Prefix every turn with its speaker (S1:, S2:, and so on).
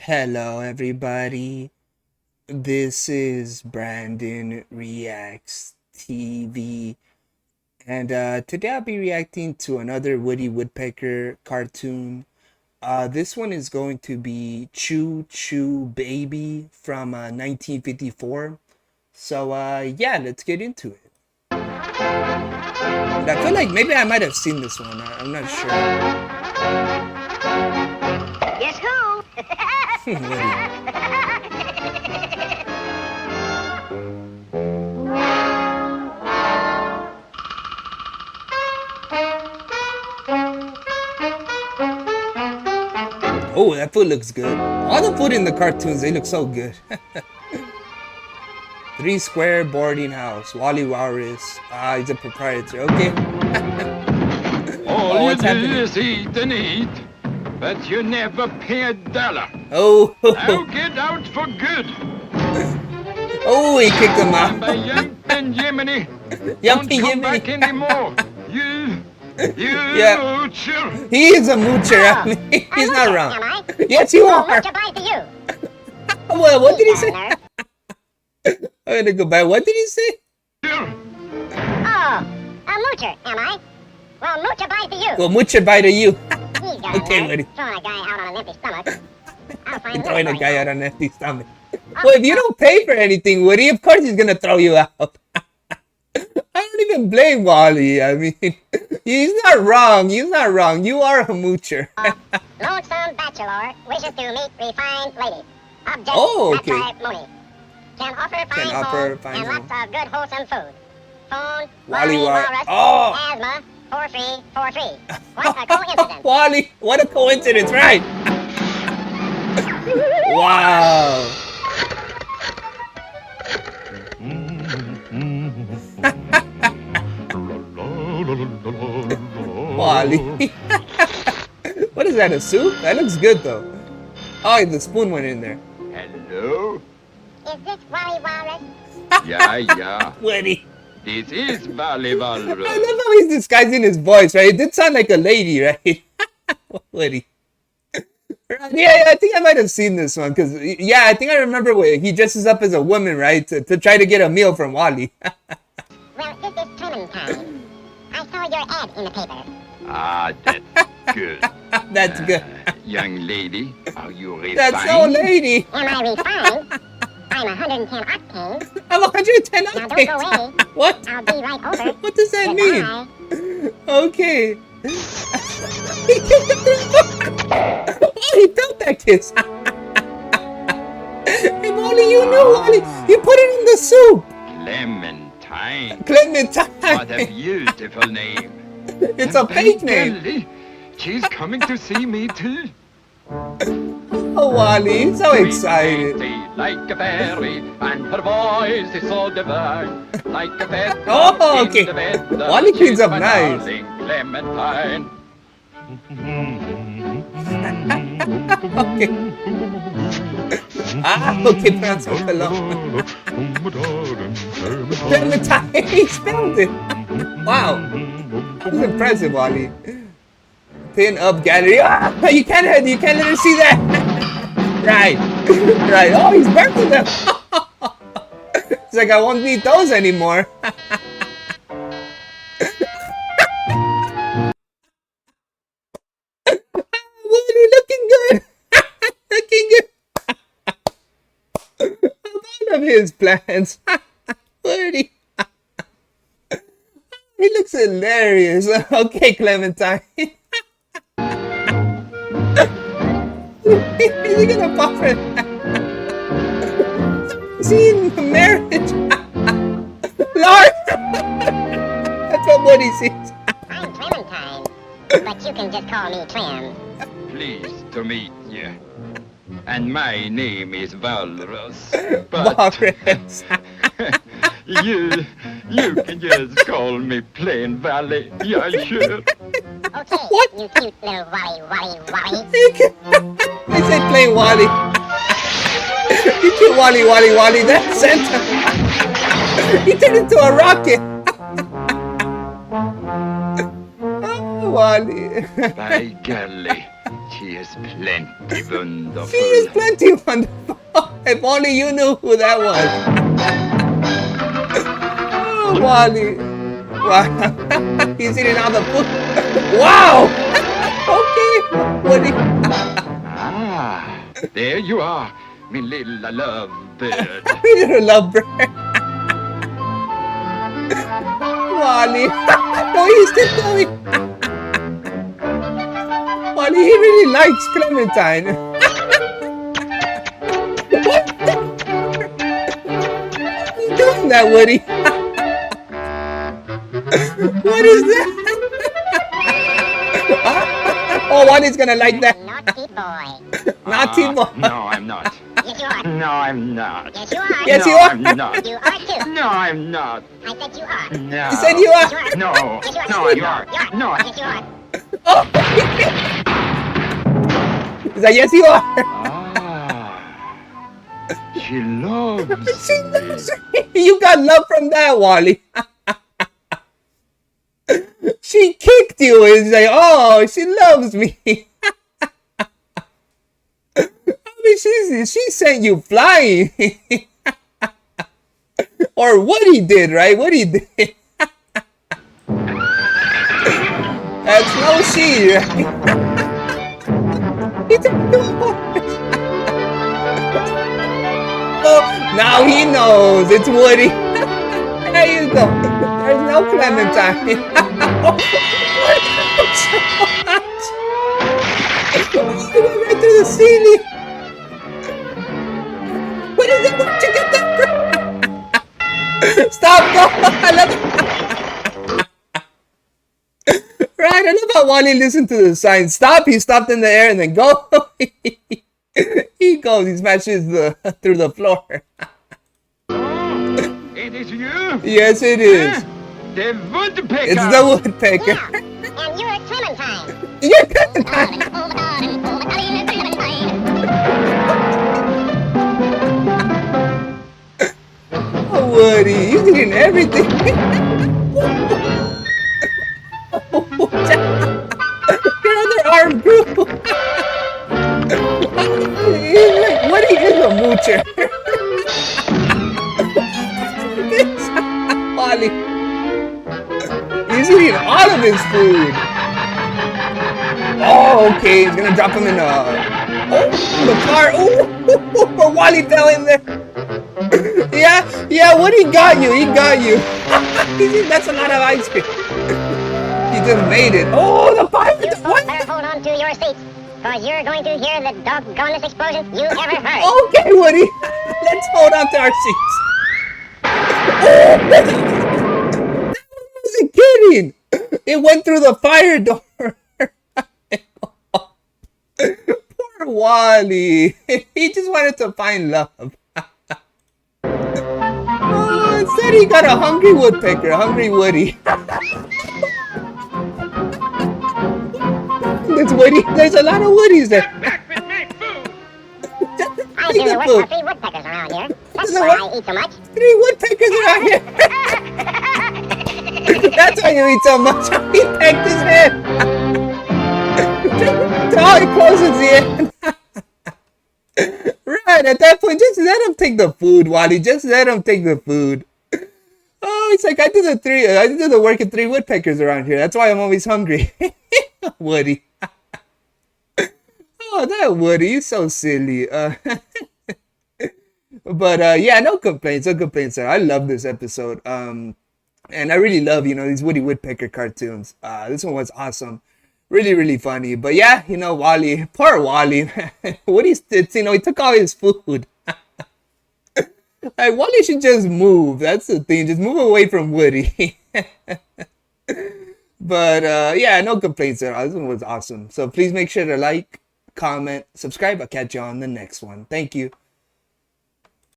S1: Hello, everybody. This is Brandon Reacts TV, and today I'll be reacting to another Woody Woodpecker cartoon. This one is going to be Choo Choo Baby from 1954. So, yeah, let's get into it. And I feel like maybe I might have seen this one. I'm not sure.
S2: Guess who?
S1: Woody. Oh, that food looks good. All the food in the cartoons, they look so good. 3 square boarding house. Wally Walrus. He's a proprietor. Okay.
S3: All you
S1: what's
S3: do
S1: happening?
S3: is eat and eat, but you never pay a dollar.
S1: Oh.
S3: Now get out for good.
S1: Oh, he kicked him out.
S3: By Yumpin' Jiminy. Don't
S1: Yumpin'
S3: come back
S1: Jiminy.
S3: anymore. You
S1: Yeah.
S3: moocher.
S1: He is a moocher. I mean, he's not
S2: Am
S1: wrong.
S2: I?
S1: Yes, you
S2: Well,
S1: are.
S2: much obliged to you.
S1: Well, what did he say?
S2: Nerd.
S1: I'm gonna go back. What did he say?
S3: Sure.
S2: Oh, a moocher, am I? Well, much obliged to you.
S1: Well, moocher bite to you.
S2: He's got
S1: Okay,
S2: a
S1: buddy.
S2: nerd. Throwing a guy out on an empty stomach. I'll find
S1: Throwing a
S2: another
S1: guy
S2: one.
S1: out on an empty stomach. Well, if you don't pay for anything, Woody, of course he's gonna throw you out. I don't even blame Wally. I mean, he's not wrong. He's not wrong. You are a moocher.
S2: Lonesome bachelor wishes to meet refined lady. Object,
S1: Oh, okay.
S2: matrimony. Can offer fine
S1: offer
S2: home
S1: fine
S2: and
S1: home.
S2: lots of good wholesome food. Phone,
S1: Wally
S2: Wally
S1: Walrus.
S2: Walrus,
S1: Oh.
S2: asthma, for free. What a coincidence.
S1: Wally, what a coincidence, right? Wow. Wally. What is that, a soup? That looks good, though. Oh, the spoon went in there.
S3: Hello?
S2: Is this Wally Walrus?
S3: Yeah.
S1: Woody.
S3: This is Wally
S1: I
S3: Walrus.
S1: love how he's disguising his voice, right? It did sound like a lady, right? Woody. Right, yeah, I think I might have seen this one because, yeah, I think I remember where he dresses up as a woman, right, to try to get a meal from Wally.
S2: Well, this is Clementine. I saw your ad in the paper.
S3: Ah, that's good.
S1: That's good.
S3: Young lady, are you refined?
S1: That's so lady.
S2: Am I refined? I'm 110 octane.
S1: I'm 110
S2: Now don't go
S1: octane.
S2: away.
S1: What?
S2: I'll be right over.
S1: What does that mean?
S2: Goodbye.
S1: Okay. He kissed him through the Oh, he felt that kiss. If only you knew, Wally. You put it in the soup.
S3: Clementine.
S1: Clementine.
S3: What a beautiful name.
S1: It's a fake name.
S3: Golly, she's coming to see me too.
S1: Oh, Wally, he's so excited.
S3: Like a fairy, and her voice is so divine. Like a feather
S1: Oh,
S3: in
S1: okay.
S3: the feather,
S1: Wally cleans
S3: she's
S1: up
S3: my
S1: nice.
S3: darling Clementine.
S1: Okay. Okay, Prancer Cologne. Clementine, he spelled it. Wow. That was impressive, Wally. Pin up gallery. Ah, you can't let her see that. Right. Right. Oh, he's burning them. It's like I won't need those anymore. Woody looking good. Looking good. All of his plans. Woody. He looks hilarious. Okay, Clementine. Is he gonna pop it? Is he in marriage? Lord! That's what Woody sees.
S2: I'm Clementine, but you can just call me Clem.
S3: Pleased to meet you. And my name is Walrus. But
S1: Walrus.
S3: you can just call me plain Valley. Yeah, sure.
S2: Okay,
S1: What?
S2: you cute little Wally.
S1: I said play Wally. You cute Wally. That's Santa. He turned into a rocket. Oh, Wally.
S3: By golly, she is plenty wonderful.
S1: She is plenty wonderful. If only you knew who that was. Oh, Wally. Wow. He's eating all the food. Wow. Okay, Woody.
S3: Ah, there you are, me little love bird.
S1: We little lovebird. Wally. No, he's still going. Wally, he really likes Clementine. What are you doing that, Woody? What is that? Oh, Wally's gonna like that.
S2: Naughty boy.
S1: Naughty boy.
S3: No, I'm not.
S2: Yes, you are.
S3: No, I'm not.
S2: Yes, you are.
S1: Yes,
S3: no,
S1: you are.
S3: I'm not.
S2: You are too.
S3: No, I'm not.
S2: I said you are.
S3: No.
S1: You said you
S2: Yes, you
S1: are.
S2: are.
S3: No.
S2: Yes, you are.
S3: No, I'm not.
S2: You are.
S3: No.
S2: Yes, you are.
S1: Oh. He's like, yes, you are.
S3: Ah, she loves
S1: She
S3: me.
S1: loves me. You got love from that, Wally. She kicked you. It's like, oh, she loves me. I mean, she sent you flying. Or Woody did, right? Woody did. That's no she, right? He turned into a horse. Oh, now he knows. It's Woody. There you go. There's no Clementine. He went right through the ceiling. What is it? Where'd you get that from? Stop! Go! I love it. Right, I love how Wally listened to the sign. Stop! He stopped in the air and then go. He goes. He smashes through the floor.
S3: It is you?
S1: Yes, it is.
S3: The woodpecker.
S1: It's the woodpecker.
S2: Yeah. And you're Clementine.
S1: You're Clementine. Oh, Woody, he's eating everything. Your other arm grew. Woody is a moocher. Wally. He's eating all of his food. Oh, okay. He's gonna drop him in the car. Oh, Wally fell in there. Yeah, Woody got you. He got you. That's a lot of ice cream. He just made it. Oh, the fire!
S2: You folks better hold on to your seats, because you're going to hear the doggonest explosion you ever heard.
S1: Okay, Woody. Let's hold on to our seats. Oh, I wasn't kidding. It went through the fire door. Poor Wally. He just wanted to find love. Oh, instead he got a hungry woodpecker, a hungry Woody. There's Woody. There's a lot of Woodies there.
S3: Back with me, food.
S2: I do the work for 3 woodpeckers around here. That's
S1: The
S2: why
S1: what?
S2: I eat so much.
S1: 3 woodpeckers around here. That's why you eat so much. He pecked his head. Oh, he closes the end. Right, at that point, just let him take the food, Wally. Just let him take the food. Oh, it's like I do the work of 3 woodpeckers around here. That's why I'm always hungry. Woody. Oh, that Woody, he's so silly. But yeah, no complaints, sir. I love this episode. And I really love, these Woody Woodpecker cartoons. This one was awesome. Really, really funny. But yeah, Wally, poor Wally. Woody's, he took all his food. Like, Wally should just move. That's the thing. Just move away from Woody. But yeah, no complaints there. This one was awesome. So please make sure to like, comment, subscribe. I'll catch you on the next one. Thank you.